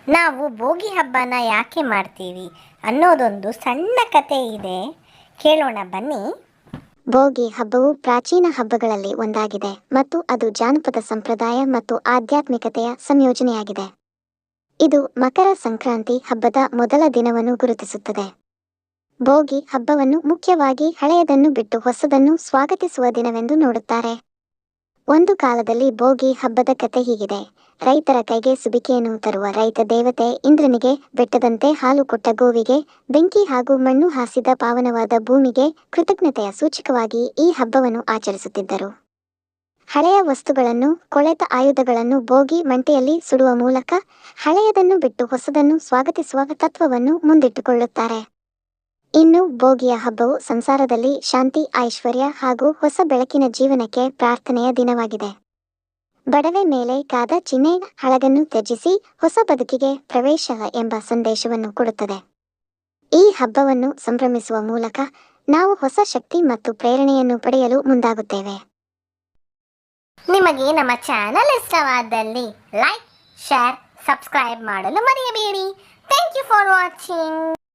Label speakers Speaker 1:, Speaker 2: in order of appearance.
Speaker 1: ನಾವು ಭೋಗಿ ಹಬ್ಬನ ಯಾಕೆ ಮಾಡ್ತೀವಿ ಅನ್ನೋದೊಂದು ಸಣ್ಣ ಕತೆ ಇದೆ, ಕೇಳೋಣ ಬನ್ನಿ.
Speaker 2: ಭೋಗಿ ಹಬ್ಬವು ಪ್ರಾಚೀನ ಹಬ್ಬಗಳಲ್ಲಿ ಒಂದಾಗಿದೆ ಮತ್ತು ಅದು ಜಾನಪದ ಸಂಪ್ರದಾಯ ಮತ್ತು ಆಧ್ಯಾತ್ಮಿಕತೆಯ ಸಂಯೋಜನೆಯಾಗಿದೆ. ಇದು ಮಕರ ಸಂಕ್ರಾಂತಿ ಹಬ್ಬದ ಮೊದಲ ದಿನವನ್ನು ಗುರುತಿಸುತ್ತದೆ. ಭೋಗಿ ಹಬ್ಬವನ್ನು ಮುಖ್ಯವಾಗಿ ಹಳೆಯದನ್ನು ಬಿಟ್ಟು ಹೊಸದನ್ನು ಸ್ವಾಗತಿಸುವ ದಿನವೆಂದು ನೋಡುತ್ತಾರೆ. ಒಂದು ಕಾಲದಲ್ಲಿ ಭೋಗಿ ಹಬ್ಬದ ಕತೆ ಹೀಗಿದೆ. ರೈತರ ಕೈಗೆ ಸುಬಿಕೆಯನ್ನು ತರುವ ರೈತ ದೇವತೆ ಇಂದ್ರನಿಗೆ, ಬೆಟ್ಟದಂತೆ ಹಾಲು ಕೊಟ್ಟ ಗೋವಿಗೆ, ಬೆಂಕಿ ಹಾಗೂ ಮಣ್ಣು ಹಾಸಿದ ಪಾವನವಾದ ಭೂಮಿಗೆ ಕೃತಜ್ಞತೆಯ ಸೂಚಕವಾಗಿ ಈ ಹಬ್ಬವನ್ನು ಆಚರಿಸುತ್ತಿದ್ದರು. ಹಳೆಯ ವಸ್ತುಗಳನ್ನು, ಕೊಳೆತ ಆಯುಧಗಳನ್ನು ಭೋಗಿ ಮಂಟೆಯಲ್ಲಿ ಸುಡುವ ಮೂಲಕ ಹಳೆಯದನ್ನು ಬಿಟ್ಟು ಹೊಸದನ್ನು ಸ್ವಾಗತಿಸುವ ತತ್ವವನ್ನು ಮುಂದಿಟ್ಟುಕೊಳ್ಳುತ್ತಾರೆ. ಇನ್ನು ಭೋಗಿಯ ಹಬ್ಬವು ಸಂಸಾರದಲ್ಲಿ ಶಾಂತಿ, ಐಶ್ವರ್ಯ ಹಾಗೂ ಹೊಸ ಬೆಳಕಿನ ಜೀವನಕ್ಕೆ ಪ್ರಾರ್ಥನೆಯ ದಿನವಾಗಿದೆ. ಬಡವೆ ಮೇಲೆ ಕಾದ ಚಿನ್ನೆ ಹಳಗನ್ನು ತ್ಯಜಿಸಿ ಹೊಸ ಬದುಕಿಗೆ ಪ್ರವೇಶ ಎಂಬ ಸಂದೇಶವನ್ನು ಕೊಡುತ್ತದೆ. ಈ ಹಬ್ಬವನ್ನು ಸಂಭ್ರಮಿಸುವ ಮೂಲಕ ನಾವು ಹೊಸ ಶಕ್ತಿ ಮತ್ತು ಪ್ರೇರಣೆಯನ್ನು ಪಡೆಯಲು ಮುಂದಾಗುತ್ತೇವೆ.
Speaker 1: ನಿಮಗೆ ನಮ್ಮ ಚಾನಲ್ ಇಷ್ಟವಾದಲ್ಲಿ ಲೈಕ್, ಶೇರ್, ಸಬ್ಸ್ಕ್ರೈಬ್ ಮಾಡಲು ಮರೆಯಬೇಡಿ. Thank you for watching.